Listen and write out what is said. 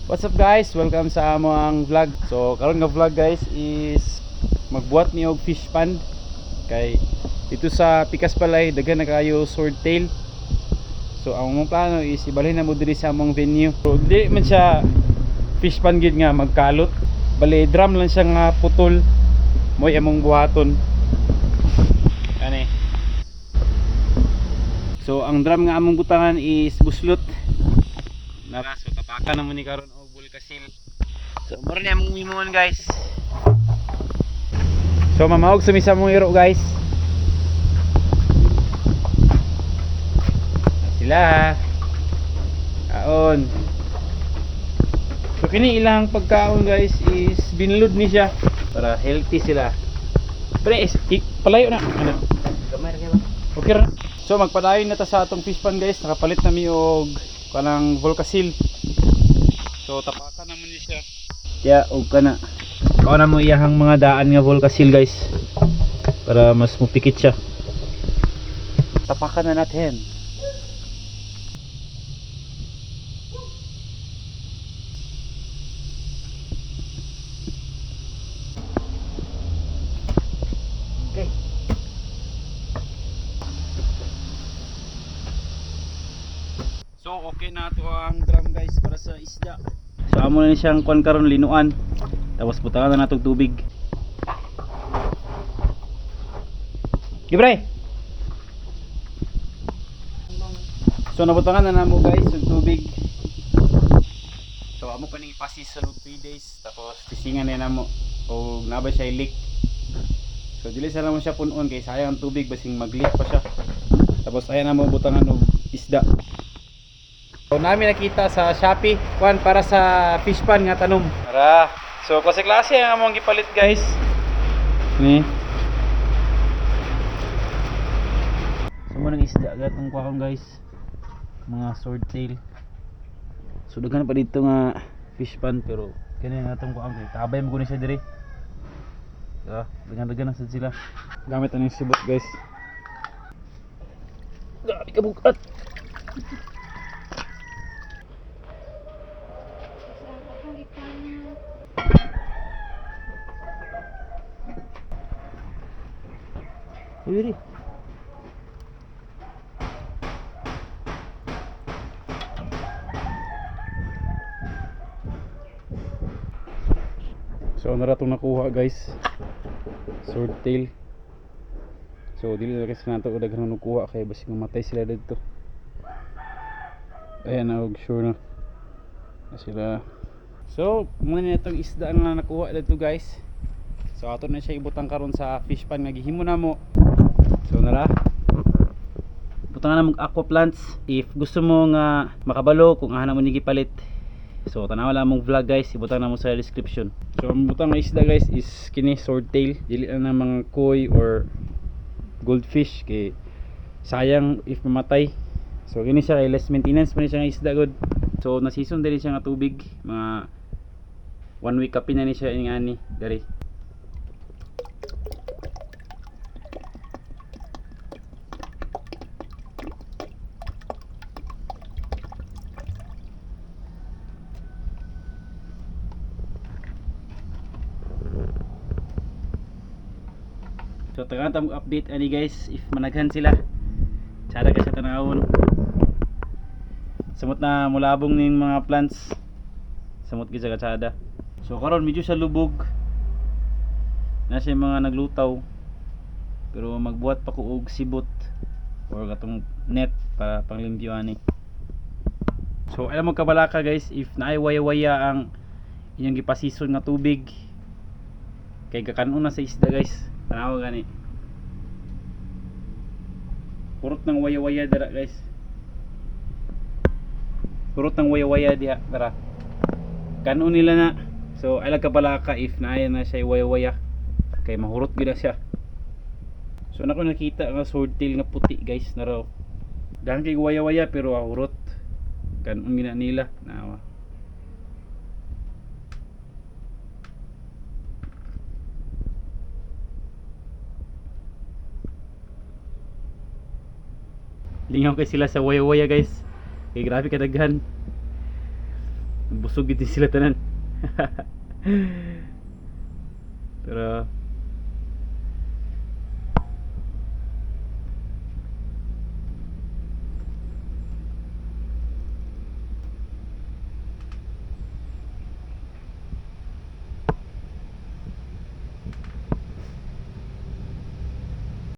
What's up guys? Welcome sa among vlog. So karon nga vlog guys is magbuhat mi og fish pond. Kay dito sa Pikas Balay daghan na kayo swordtail. So ang among plano is ibalhin na mo diri sa among venue. So di man siya fish pond gid nga magkalot. Bali drum lang siya nga putol. Moy among buhaton. Ani. So ang drum nga among butangan is buslot. Naraso tapakan naman ni karon og bulkasil. So moro ni among mimuon guys. So mamawag sa misa mong iro guys. Sila kaon. So kini ilang pagkaon guys is binload ni siya para healthy sila. Pre palayo na ano. Gamay ra ba? Okay ra. So magpadayon na ta sa atong fish pond guys. Nakapalit na mi og kanang volcasil. So tapakan naman ni siya. Kaya og kana. Kao na mo iyahang mga daan nga volcasil guys. Para mas mupikit siya. Tapakan na natin. Okay. So okay na to ang drum guys para sa isda. So amo na siyang kuan karon linuan. Tapos butangan na natong tubig. Gibre. So nabutangan na namo guys yung tubig. So amo pa ning ipasis sa 3 days tapos tisingan na namo og naba siya leak. So dili sa namo siya punon kay sayang ang tubig basing mag-leak pa siya. Tapos ayan namo butangan og isda. So namin nakita sa Shopee kuan para sa fish pond nga tanom. Tara. So klase-klase ang among gipalit guys. Ni. So mo nang isda gatong kuan guys. Mga swordtail. So daghan pa dito nga fish pond pero kani nga atong kuan kay tabay mo guni siya diri. Daghan-daghan na sad sila. Gamit na ning sibot guys. Grabe ka bukat. Uy, so nara itong nakuha guys, swordtail. So dili na kasi nato daghan nakuha kay basig mamatay sila dito. Ayan na og sure na sila. So muna na itong isda nga nakuha dito guys. So ato na siya ibutang karon sa fish pond nga gihimo na mo. So nara butangan na mong aqua plants if gusto mo nga makabalo kung ana mo ni gipalit. So tanaw lang mong vlog guys, ibutang na mo sa description. So ang butang nga isda guys is kini swordtail, dili na mga koi or goldfish kay sayang if mamatay. So kini siya kay less maintenance man siya nga isda god. So na season diri siya nga tubig, mga 1 week kapin na ni siya ingani diri. So tagaan ta update ani guys if managhan sila. Tsada ka sa tanawon. Samot na mulabong ning mga plants. Samot gid sa katsada. So karon medyo sa lubog. Na siya mga naglutaw. Pero magbuhat pa ko og sibot or katong net para panglimpyo ani. So alam mo kabalaka guys if naay waya-waya ang inyong gipasison nga tubig. Kay kakanon na sa isda guys. Tanaw gani. Purot ng waya-waya dira guys. Purot ng waya-waya diha dira. Kanon nila na. So ay ka pala ka if naaya na siya waya-waya. Kay mahurot gid siya. So nako nakita nga swordtail nga puti guys na raw. Dahil kay waya-waya pero ahurot. Kanon gina nila. Nawa. Lingaw kay sila sa waya-waya guys. Kay grabe kadaghan. busog gid sila tanan. Pero